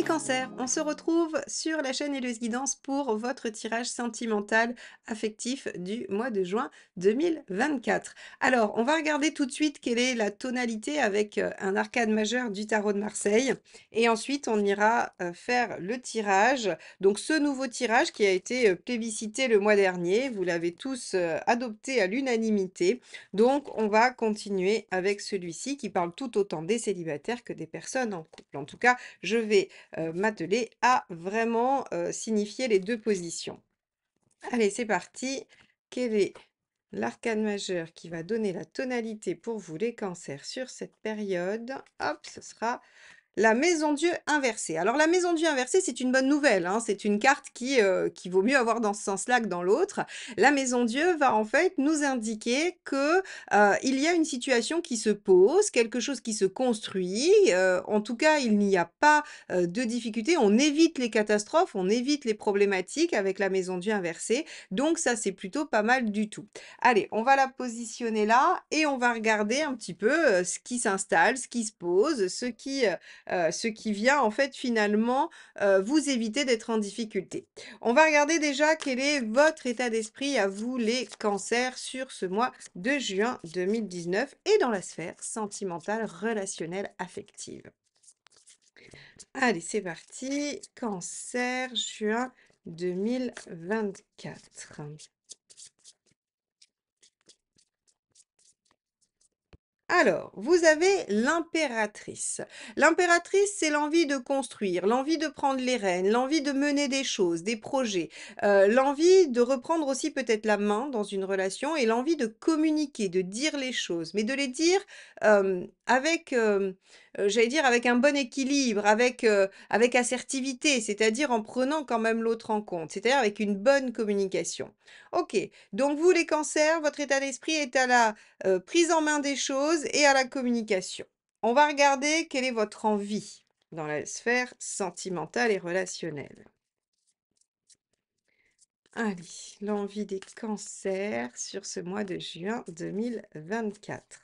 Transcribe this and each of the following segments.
Cancer, on se retrouve sur la chaîne Héloïse Guidance pour votre tirage sentimental affectif du mois de juin 2024. Alors, on va regarder tout de suite quelle est la tonalité avec un arcane majeur du tarot de Marseille. Et ensuite, on ira faire le tirage. Donc, ce nouveau tirage qui a été plébiscité le mois dernier, vous l'avez tous adopté à l'unanimité. Donc, on va continuer avec celui-ci qui parle tout autant des célibataires que des personnes en couple. En tout cas, je vais m'atteler à vraiment signifier les deux positions. Allez, c'est parti. Quel est l'arcane majeur qui va donner la tonalité pour vous les cancers sur cette période? Hop, ce sera la maison Dieu inversée. Alors la maison Dieu inversée, c'est une bonne nouvelle, hein. C'est une carte qui vaut mieux avoir dans ce sens-là que dans l'autre. La maison Dieu va en fait nous indiquer que il y a une situation qui se pose, quelque chose qui se construit. En tout cas, il n'y a pas de difficulté. On évite les catastrophes, on évite les problématiques avec la maison Dieu inversée. Donc ça, c'est plutôt pas mal du tout. Allez, on va la positionner là et on va regarder un petit peu ce qui s'installe, ce qui se pose, ce qui vient en fait finalement vous éviter d'être en difficulté. On va regarder déjà quel est votre état d'esprit à vous les cancers sur ce mois de juin 2019 et dans la sphère sentimentale, relationnelle, affective. Allez, c'est parti. Cancer, juin 2024. Alors, vous avez l'impératrice. L'impératrice, c'est l'envie de construire, l'envie de prendre les rênes, l'envie de mener des choses, des projets, l'envie de reprendre aussi peut-être la main dans une relation et l'envie de communiquer, de dire les choses, mais de les dire avec, j'allais dire, avec un bon équilibre, avec assertivité, c'est-à-dire en prenant quand même l'autre en compte, c'est-à-dire avec une bonne communication. Ok, donc vous les cancers, votre état d'esprit est à la prise en main des choses et à la communication. On va regarder quelle est votre envie dans la sphère sentimentale et relationnelle. Allez, l'envie des cancers sur ce mois de juin 2024.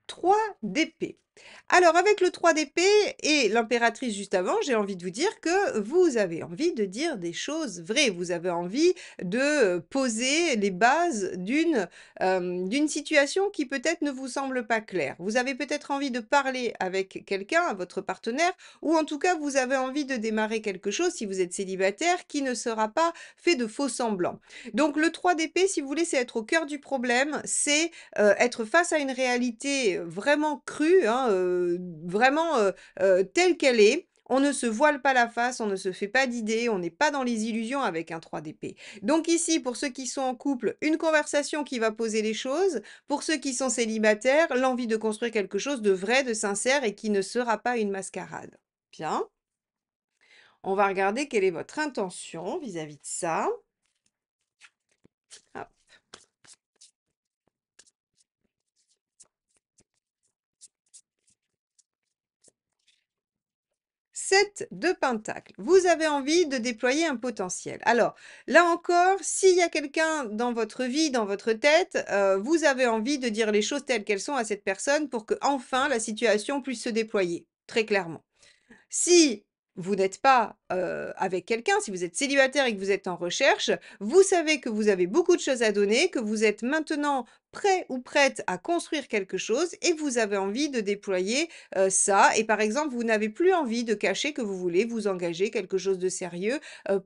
3 d'épée. Alors avec le 3 d'épée et l'impératrice juste avant, j'ai envie de vous dire que vous avez envie de dire des choses vraies. Vous avez envie de poser les bases d'une situation qui peut-être ne vous semble pas claire. Vous avez peut-être envie de parler avec quelqu'un, à votre partenaire, ou en tout cas vous avez envie de démarrer quelque chose, si vous êtes célibataire, qui ne sera pas fait de faux semblants. Donc le 3 d'épée, si vous voulez, c'est être au cœur du problème, c'est être face à une réalité vraiment crue, hein, vraiment telle qu'elle est. On ne se voile pas la face, on ne se fait pas d'idées, on n'est pas dans les illusions avec un 3 d'épée. Donc ici, pour ceux qui sont en couple, une conversation qui va poser les choses. Pour ceux qui sont célibataires, l'envie de construire quelque chose de vrai, de sincère et qui ne sera pas une mascarade. Bien. On va regarder quelle est votre intention vis-à-vis de ça. Hop. 7 de Pentacle. Vous avez envie de déployer un potentiel. Alors, là encore, s'il y a quelqu'un dans votre vie, dans votre tête, vous avez envie de dire les choses telles qu'elles sont à cette personne pour que enfin la situation puisse se déployer, très clairement. Si vous n'êtes pas, avec quelqu'un, si vous êtes célibataire et que vous êtes en recherche, vous savez que vous avez beaucoup de choses à donner, que vous êtes maintenant prêt ou prête à construire quelque chose et vous avez envie de déployer, ça et par exemple, vous n'avez plus envie de cacher que vous voulez vous engager quelque chose de sérieux,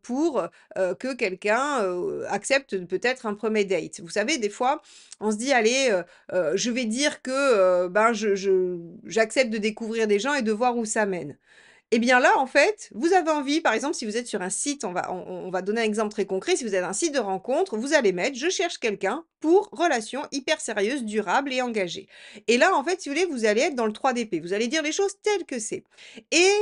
pour, que quelqu'un, accepte peut-être un premier date. Vous savez, des fois, on se dit: «Allez, je vais dire que, ben, j'accepte de découvrir des gens et de voir où ça mène». Eh bien là, en fait, vous avez envie, par exemple, si vous êtes sur un site, on va donner un exemple très concret. Si vous êtes un site de rencontre, vous allez mettre: «Je cherche quelqu'un pour relation hyper sérieuse, durable et engagée». Et là, en fait, si vous voulez, vous allez être dans le 3 d'épée. Vous allez dire les choses telles que c'est. Et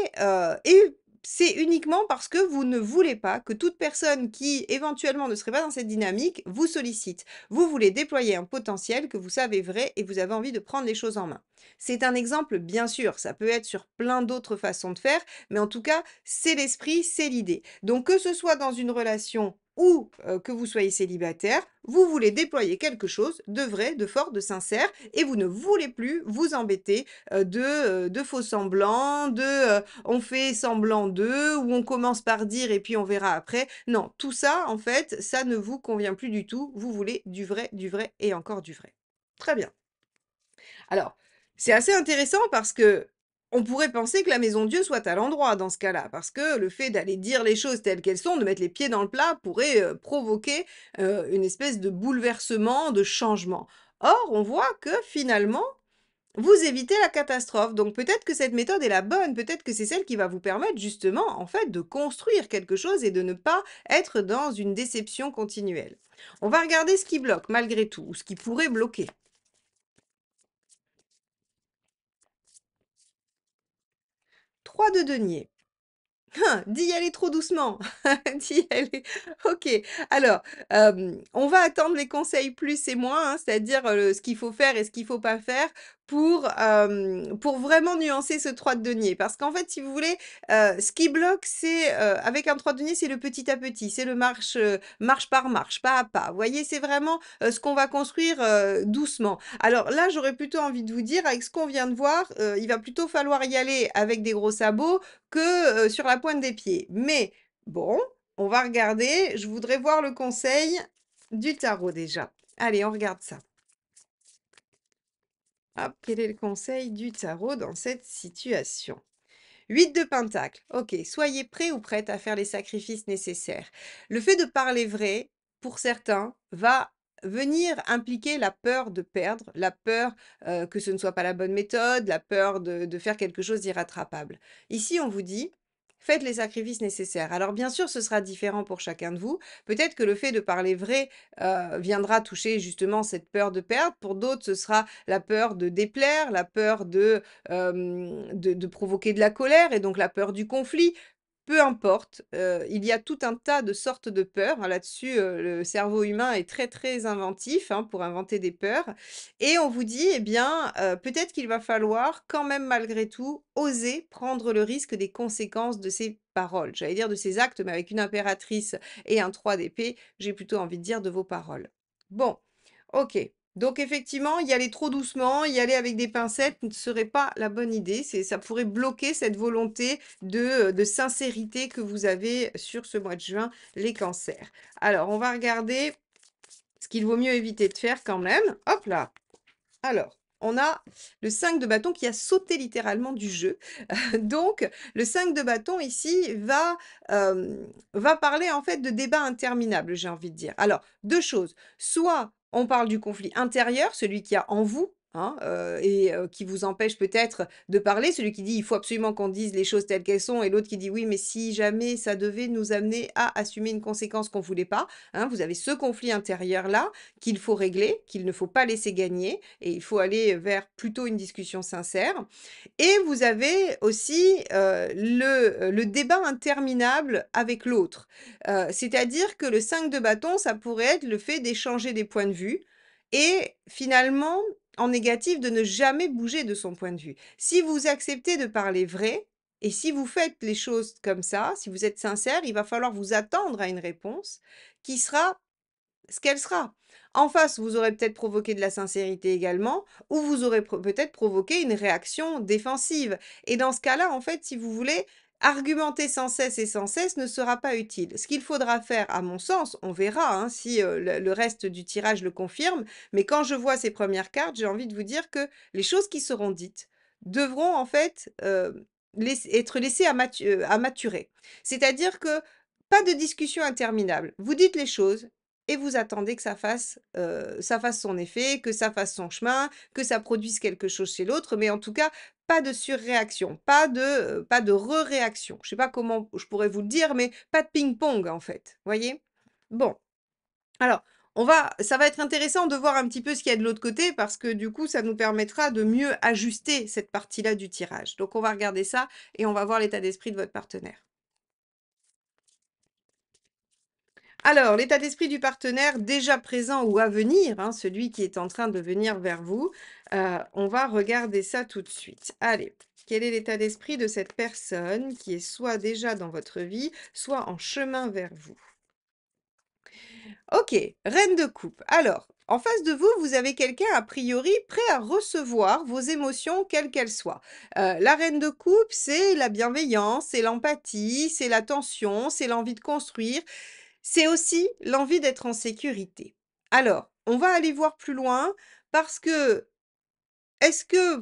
c'est uniquement parce que vous ne voulez pas que toute personne qui, éventuellement, ne serait pas dans cette dynamique, vous sollicite. Vous voulez déployer un potentiel que vous savez vrai et vous avez envie de prendre les choses en main. C'est un exemple, bien sûr, ça peut être sur plein d'autres façons de faire, mais en tout cas, c'est l'esprit, c'est l'idée. Donc que ce soit dans une relation ou que vous soyez célibataire, vous voulez déployer quelque chose de vrai, de fort, de sincère et vous ne voulez plus vous embêter, de faux semblants, on fait semblant d'eux ou on commence par dire et puis on verra après. Non, tout ça, en fait, ça ne vous convient plus du tout. Vous voulez du vrai et encore du vrai. Très bien. Alors, c'est assez intéressant parce que on pourrait penser que la maison Dieu soit à l'endroit dans ce cas-là, parce que le fait d'aller dire les choses telles qu'elles sont, de mettre les pieds dans le plat, pourrait provoquer une espèce de bouleversement, de changement. Or, on voit que finalement, vous évitez la catastrophe. Donc peut-être que cette méthode est la bonne, peut-être que c'est celle qui va vous permettre justement, en fait, de construire quelque chose et de ne pas être dans une déception continuelle. On va regarder ce qui bloque malgré tout, ou ce qui pourrait bloquer. 3 de denier. Hein, d'y aller trop doucement, d'y aller OK. Alors, on va attendre les conseils plus et moins, hein, c'est-à-dire, ce qu'il faut faire et ce qu'il faut pas faire pour vraiment nuancer ce 3 de denier. Parce qu'en fait, si vous voulez, ce qui bloque, c'est, avec un 3 de denier, c'est le petit à petit, c'est le marche par marche, pas à pas. Vous voyez? C'est vraiment, ce qu'on va construire, doucement. Alors là, j'aurais plutôt envie de vous dire, avec ce qu'on vient de voir, il va plutôt falloir y aller avec des gros sabots que, sur la pointe des pieds. Mais bon, on va regarder. Je voudrais voir le conseil du tarot déjà. Allez, on regarde ça. Hop, quel est le conseil du tarot dans cette situation? 8 de Pentacle. OK, soyez prêts ou prêtes à faire les sacrifices nécessaires. Le fait de parler vrai, pour certains, va venir impliquer la peur de perdre, la peur que ce ne soit pas la bonne méthode, la peur de faire quelque chose d'irrattrapable. Ici, on vous dit, faites les sacrifices nécessaires. Alors bien sûr, ce sera différent pour chacun de vous. Peut-être que le fait de parler vrai viendra toucher justement cette peur de perdre. Pour d'autres, ce sera la peur de déplaire, la peur de provoquer de la colère et donc la peur du conflit. Peu importe, il y a tout un tas de sortes de peurs, hein, là-dessus, le cerveau humain est très, très inventif, hein, pour inventer des peurs et on vous dit, eh bien, peut-être qu'il va falloir quand même malgré tout oser prendre le risque des conséquences de ces paroles. J'allais dire de ces actes, mais avec une impératrice et un 3 d'épée, j'ai plutôt envie de dire de vos paroles. Bon, OK. Donc effectivement, y aller trop doucement, y aller avec des pincettes ne serait pas la bonne idée. Ça pourrait bloquer cette volonté de sincérité que vous avez sur ce mois de juin, les cancers. Alors, on va regarder ce qu'il vaut mieux éviter de faire quand même. Hop là! Alors, on a le 5 de bâton qui a sauté littéralement du jeu. Donc, le 5 de bâton ici va parler en fait de débats interminables, j'ai envie de dire. Alors, 2 choses. Soit on parle du conflit intérieur, celui qu'il y a en vous, hein, qui vous empêche peut-être de parler, celui qui dit: «Il faut absolument qu'on dise les choses telles qu'elles sont» et l'autre qui dit: «Oui, mais si jamais ça devait nous amener à assumer une conséquence qu'on ne voulait pas», hein. Vous avez ce conflit intérieur-là qu'il faut régler, qu'il ne faut pas laisser gagner et il faut aller vers plutôt une discussion sincère. Et vous avez aussi, le débat interminable avec l'autre. C'est-à-dire que le 5 de bâton, ça pourrait être le fait d'échanger des points de vue et finalement, en négatif, de ne jamais bouger de son point de vue. Si vous acceptez de parler vrai et si vous faites les choses comme ça, si vous êtes sincère, il va falloir vous attendre à une réponse qui sera ce qu'elle sera. En face, vous aurez peut-être provoqué de la sincérité également, ou vous aurez peut-être provoqué une réaction défensive. Et dans ce cas-là, en fait, si vous voulez, argumenter sans cesse et sans cesse ne sera pas utile. Ce qu'il faudra faire, à mon sens, on verra hein, si le reste du tirage le confirme, mais quand je vois ces premières cartes, j'ai envie de vous dire que les choses qui seront dites devront en fait être laissées à maturer. C'est-à-dire que pas de discussion interminable. Vous dites les choses, et vous attendez que ça fasse son effet, que ça fasse son chemin, que ça produise quelque chose chez l'autre, mais en tout cas, pas de surréaction, pas de re-réaction. Je sais pas comment je pourrais vous le dire, mais pas de ping-pong en fait, voyez? Bon, alors ça va être intéressant de voir un petit peu ce qu'il y a de l'autre côté parce que du coup, ça nous permettra de mieux ajuster cette partie-là du tirage. Donc on va regarder ça et on va voir l'état d'esprit de votre partenaire. Alors, l'état d'esprit du partenaire déjà présent ou à venir, hein, celui qui est en train de venir vers vous, on va regarder ça tout de suite. Allez, quel est l'état d'esprit de cette personne qui est soit déjà dans votre vie, soit en chemin vers vous? OK, reine de coupe. Alors, en face de vous, vous avez quelqu'un a priori prêt à recevoir vos émotions, quelles qu'elles soient. La reine de coupe, c'est la bienveillance, c'est l'empathie, c'est l'attention, c'est l'envie de construire, c'est aussi l'envie d'être en sécurité. Alors, on va aller voir plus loin parce que est-ce que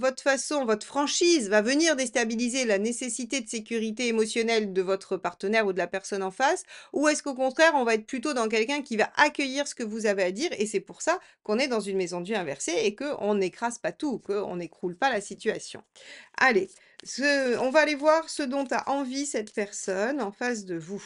votre franchise va venir déstabiliser la nécessité de sécurité émotionnelle de votre partenaire ou de la personne en face? Ou est-ce qu'au contraire, on va être plutôt dans quelqu'un qui va accueillir ce que vous avez à dire et c'est pour ça qu'on est dans une maison Dieu inversée et qu'on n'écrase pas tout, qu'on n'écroule pas la situation? Allez, on va aller voir ce dont a envie cette personne en face de vous.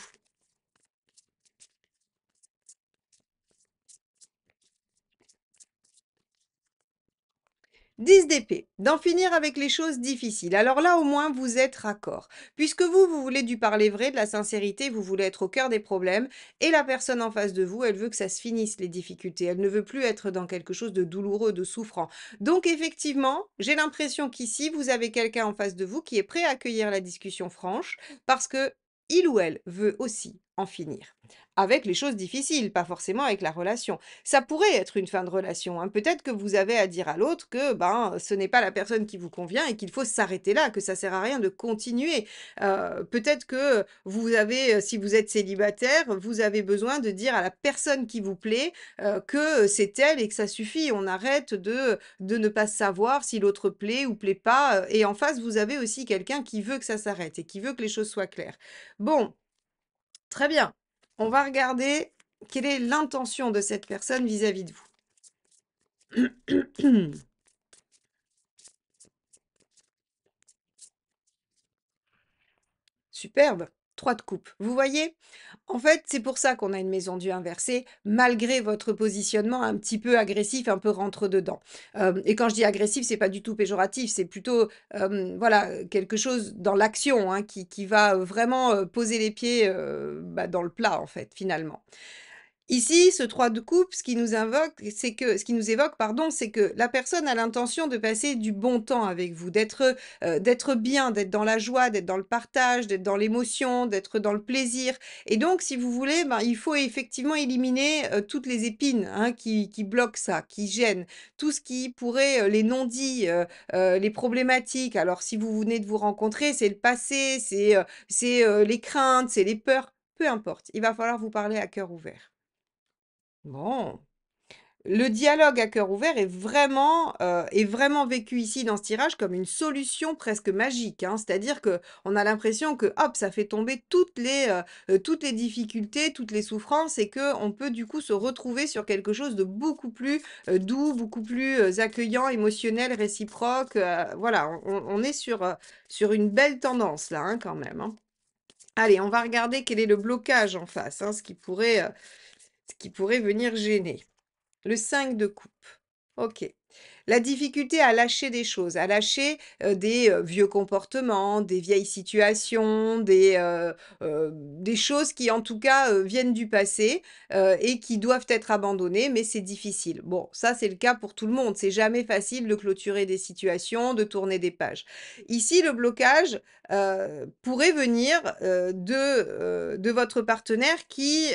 10 d'épée, d'en finir avec les choses difficiles. Alors là, au moins, vous êtes raccord. Puisque vous, vous voulez du parler vrai, de la sincérité, vous voulez être au cœur des problèmes, et la personne en face de vous, elle veut que ça se finisse, les difficultés. Elle ne veut plus être dans quelque chose de douloureux, de souffrant. Donc, effectivement, j'ai l'impression qu'ici, vous avez quelqu'un en face de vous qui est prêt à accueillir la discussion franche, parce que il ou elle veut aussi en finir. Avec les choses difficiles, pas forcément avec la relation. Ça pourrait être une fin de relation, hein. Peut-être que vous avez à dire à l'autre que, ben, ce n'est pas la personne qui vous convient et qu'il faut s'arrêter là, que ça sert à rien de continuer. Peut-être que vous avez, si vous êtes célibataire, vous avez besoin de dire à la personne qui vous plaît, que c'est elle et que ça suffit. On arrête de ne pas savoir si l'autre plaît ou plaît pas, et en face, vous avez aussi quelqu'un qui veut que ça s'arrête et qui veut que les choses soient claires. Bon, très bien. On va regarder quelle est l'intention de cette personne vis-à-vis de vous. Superbe. 3 de coupe. Vous voyez? En fait, c'est pour ça qu'on a une maison Dieu inversée, malgré votre positionnement un petit peu agressif, un peu rentre-dedans. Et quand je dis agressif, c'est pas du tout péjoratif, c'est plutôt, voilà, quelque chose dans l'action, hein, qui va, vraiment, poser les pieds, bah, dans le plat, en fait, finalement. Ici, ce 3 de coupe, ce qui nous évoque, pardon, c'est que la personne a l'intention de passer du bon temps avec vous, d'être bien, d'être dans la joie, d'être dans le partage, d'être dans l'émotion, d'être dans le plaisir et donc si vous voulez, ben, il faut effectivement éliminer, toutes les épines, hein, qui bloquent ça, qui gênent. Tout ce qui pourrait, les non-dits, les problématiques. Alors si vous venez de vous rencontrer, c'est le passé, les craintes, c'est les peurs, peu importe. Il va falloir vous parler à cœur ouvert. Bon, le dialogue à cœur ouvert est vraiment vécu ici dans ce tirage comme une solution presque magique, hein. C'est-à-dire que on a l'impression que, hop, ça fait tomber toutes les difficultés, toutes les souffrances et que on peut du coup se retrouver sur quelque chose de beaucoup plus, doux, beaucoup plus, accueillant, émotionnel, réciproque, voilà, on est sur une belle tendance là, hein, quand même, hein. Allez, on va regarder quel est le blocage en face, hein, ce qui pourrait venir gêner. Le 5 de coupe. OK. La difficulté à lâcher des choses, à lâcher, des, vieux comportements, des vieilles situations, des choses qui en tout cas, viennent du passé, et qui doivent être abandonnées, mais c'est difficile. Bon, ça c'est le cas pour tout le monde. C'est jamais facile de clôturer des situations, de tourner des pages. Ici, le blocage, pourrait venir, de votre partenaire qui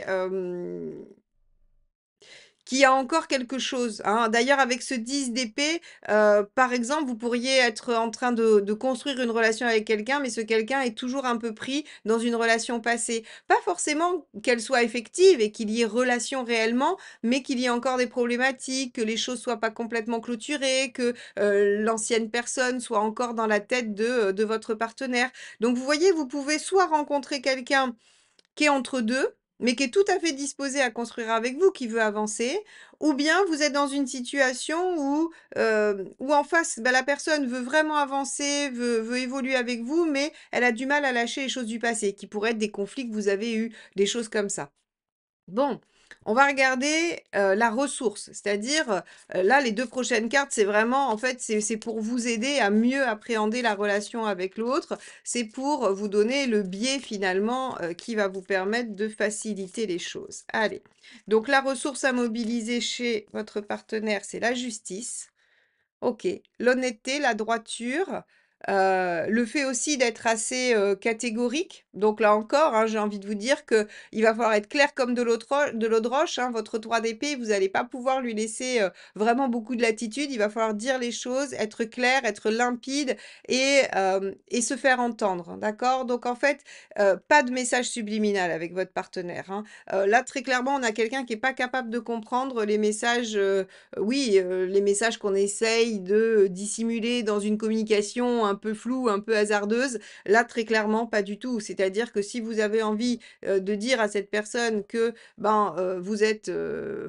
a encore quelque chose, hein. D'ailleurs, avec ce 10 d'épée, par exemple, vous pourriez être en train de construire une relation avec quelqu'un, mais ce quelqu'un est toujours un peu pris dans une relation passée. Pas forcément qu'elle soit effective et qu'il y ait relation réellement, mais qu'il y ait encore des problématiques, que les choses soient pas complètement clôturées, que, l'ancienne personne soit encore dans la tête de votre partenaire. Donc vous voyez, vous pouvez soit rencontrer quelqu'un qui est entre 2, mais qui est tout à fait disposé à construire avec vous, qui veut avancer, ou bien vous êtes dans une situation où en face, bah, la personne veut vraiment avancer, veut évoluer avec vous, mais elle a du mal à lâcher les choses du passé, qui pourraient être des conflits que vous avez eus, des choses comme ça. Bon, on va regarder, la ressource, c'est-à-dire, là, les 2 prochaines cartes, c'est vraiment en fait, c'est pour vous aider à mieux appréhender la relation avec l'autre. C'est pour, vous donner le biais finalement, qui va vous permettre de faciliter les choses. Allez, donc la ressource à mobiliser chez votre partenaire, c'est la justice. OK. L'honnêteté, la droiture, Le fait aussi d'être assez, catégorique, donc là encore, hein, j'ai envie de vous dire qu'il va falloir être clair comme de l'eau de roche, hein. Votre 3 d'épée, vous allez pas pouvoir lui laisser, vraiment beaucoup de latitude. Il va falloir dire les choses, être clair, être limpide et se faire entendre, d'accord? Donc en fait, pas de message subliminal avec votre partenaire, hein. Là, très clairement, on a quelqu'un qui est pas capable de comprendre les messages, oui, les messages qu'on essaye de dissimuler dans une communication un peu floue, un peu hasardeuse. Là, très clairement, pas du tout. C'est-à-dire que si vous avez envie, de dire à cette personne que, ben, vous êtes,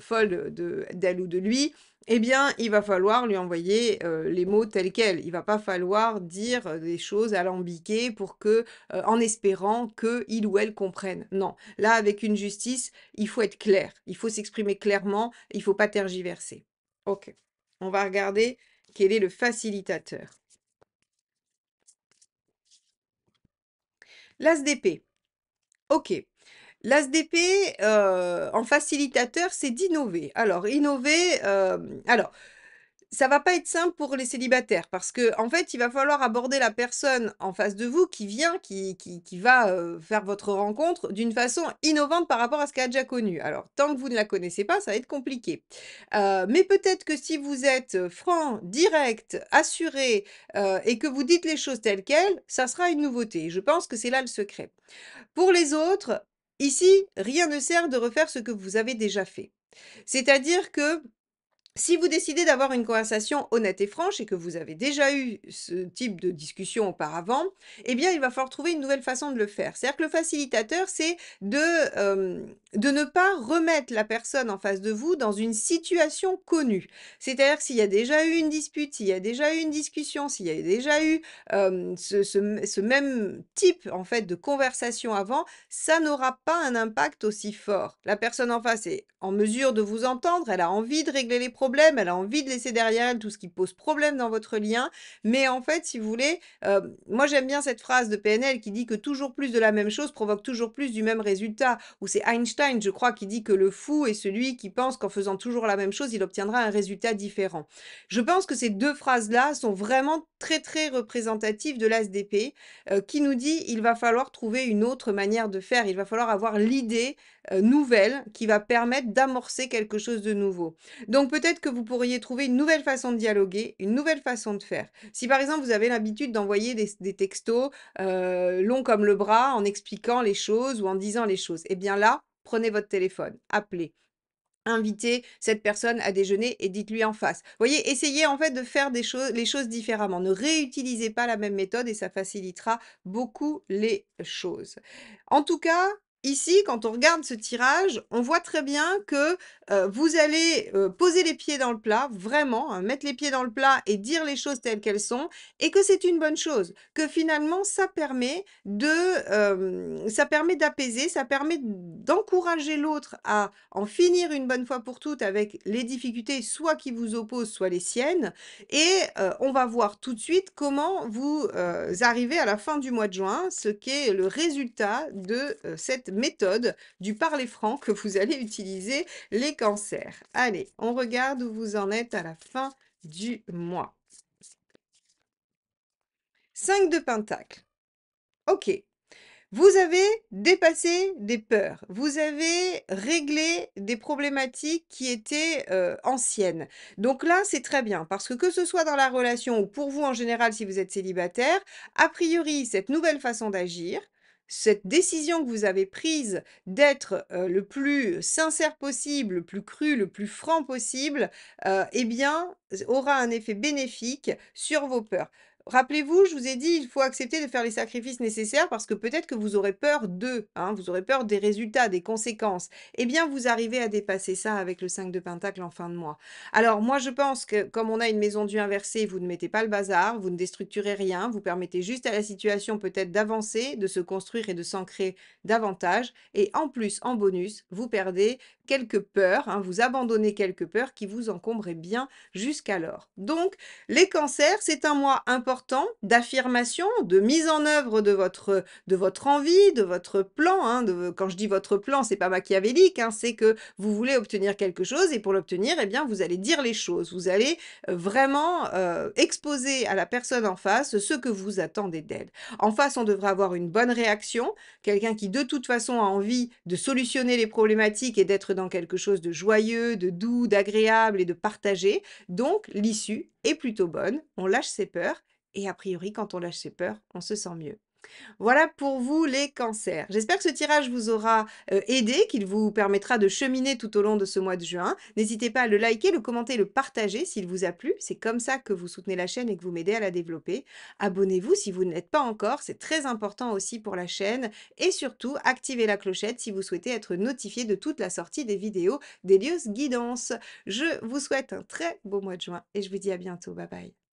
folle d'elle ou de lui, eh bien, il va falloir lui envoyer, les mots tels quels. Il va pas falloir dire, des choses alambiquées pour que, en espérant qu'il ou elle comprenne. Non, là, avec une justice, il faut être clair. Il faut s'exprimer clairement, il faut pas tergiverser. OK. On va regarder quel est le facilitateur. L'as d'épée. OK. L'as d'épée, en facilitateur, c'est d'innover. Alors innover, alors ça va pas être simple pour les célibataires parce que en fait, il va falloir aborder la personne en face de vous qui vient, qui va, faire votre rencontre d'une façon innovante par rapport à ce qu'elle a déjà connu. Alors tant que vous ne la connaissez pas, ça va être compliqué. Mais peut-être que si vous êtes, franc, direct, assuré, et que vous dites les choses telles quelles, ça sera une nouveauté. Je pense que c'est là le secret. Pour les autres, ici, rien ne sert de refaire ce que vous avez déjà fait. C'est-à-dire que si vous décidez d'avoir une conversation honnête et franche et que vous avez déjà eu ce type de discussion auparavant, eh bien, il va falloir trouver une nouvelle façon de le faire. C'est-à-dire que le facilitateur, c'est de ne pas remettre la personne en face de vous dans une situation connue. C'est-à-dire que s'il y a déjà eu une dispute, s'il y a déjà eu une discussion, s'il y a déjà eu ce même type en fait de conversation avant, ça n'aura pas un impact aussi fort. La personne en face est en mesure de vous entendre, elle a envie de régler les problèmes, elle a envie de laisser derrière elle tout ce qui pose problème dans votre lien. Mais en fait, si vous voulez, moi j'aime bien cette phrase de PNL qui dit que toujours plus de la même chose provoque toujours plus du même résultat. Ou c'est Einstein, je crois, qui dit que le fou est celui qui pense qu'en faisant toujours la même chose, il obtiendra un résultat différent. Je pense que ces deux phrases-là sont vraiment très très représentatives de l'as d'épée, qui nous dit il va falloir trouver une autre manière de faire, il va falloir avoir l'idée nouvelle qui va permettre d'amorcer quelque chose de nouveau. Donc peut-être que vous pourriez trouver une nouvelle façon de dialoguer, une nouvelle façon de faire. Si par exemple vous avez l'habitude d'envoyer des textos longs comme le bras en expliquant les choses ou en disant les choses, eh bien là, prenez votre téléphone, appelez. Invitez cette personne à déjeuner et dites-lui en face. Vous voyez, essayez en fait de faire les choses différemment. Ne réutilisez pas la même méthode et ça facilitera beaucoup les choses. En tout cas, ici, quand on regarde ce tirage, on voit très bien que, vous allez, poser les pieds dans le plat, vraiment, hein, mettre les pieds dans le plat et dire les choses telles qu'elles sont et que c'est une bonne chose. Que finalement ça permet d'apaiser, ça permet d'encourager l'autre à en finir une bonne fois pour toutes avec les difficultés, soit qui vous opposent, soit les siennes et on va voir tout de suite comment vous, arrivez à la fin du mois de juin, ce qu'est le résultat de, cette méthode du parler franc que vous allez utiliser les cancers. Allez, on regarde où vous en êtes à la fin du mois. 5 de pentacles. OK. Vous avez dépassé des peurs, vous avez réglé des problématiques qui étaient, anciennes. Donc là, c'est très bien parce que ce soit dans la relation ou pour vous en général si vous êtes célibataire, a priori, cette nouvelle façon d'agir, cette décision que vous avez prise d'être, le plus sincère possible, le plus cru, le plus franc possible, eh bien, aura un effet bénéfique sur vos peurs. Rappelez-vous, je vous ai dit, il faut accepter de faire les sacrifices nécessaires parce que peut-être que vous aurez peur d'eux, hein, vous aurez peur des résultats, des conséquences. Eh bien, vous arrivez à dépasser ça avec le 5 de Pentacle en fin de mois. Alors, moi, je pense que comme on a une maison Dieu inversée, vous ne mettez pas le bazar, vous ne déstructurez rien, vous permettez juste à la situation peut-être d'avancer, de se construire et de s'ancrer davantage. Et en plus, en bonus, vous perdez quelques peurs, hein, vous abandonnez quelques peurs qui vous encombraient bien jusqu'alors. Donc, les cancers, c'est un mois important d'affirmation, de mise en œuvre de votre envie, de votre plan. Hein, quand je dis votre plan, c'est pas machiavélique, hein, c'est que vous voulez obtenir quelque chose et pour l'obtenir, eh bien, vous allez dire les choses. Vous allez vraiment exposer à la personne en face ce que vous attendez d'elle. En face, on devrait avoir une bonne réaction, quelqu'un qui de toute façon a envie de solutionner les problématiques et d'être dans quelque chose de joyeux, de doux, d'agréable et de partagé. Donc, l'issue est plutôt bonne, on lâche ses peurs et a priori, quand on lâche ses peurs, on se sent mieux. Voilà pour vous les cancers. J'espère que ce tirage vous aura aidé, qu'il vous permettra de cheminer tout au long de ce mois de juin. N'hésitez pas à le liker, le commenter, le partager s'il vous a plu. C'est comme ça que vous soutenez la chaîne et que vous m'aidez à la développer. Abonnez-vous si vous ne l'êtes pas encore, c'est très important aussi pour la chaîne. Et surtout, activez la clochette si vous souhaitez être notifié de toute la sortie des vidéos d'Elios Guidance. Je vous souhaite un très beau mois de juin et je vous dis à bientôt. Bye bye.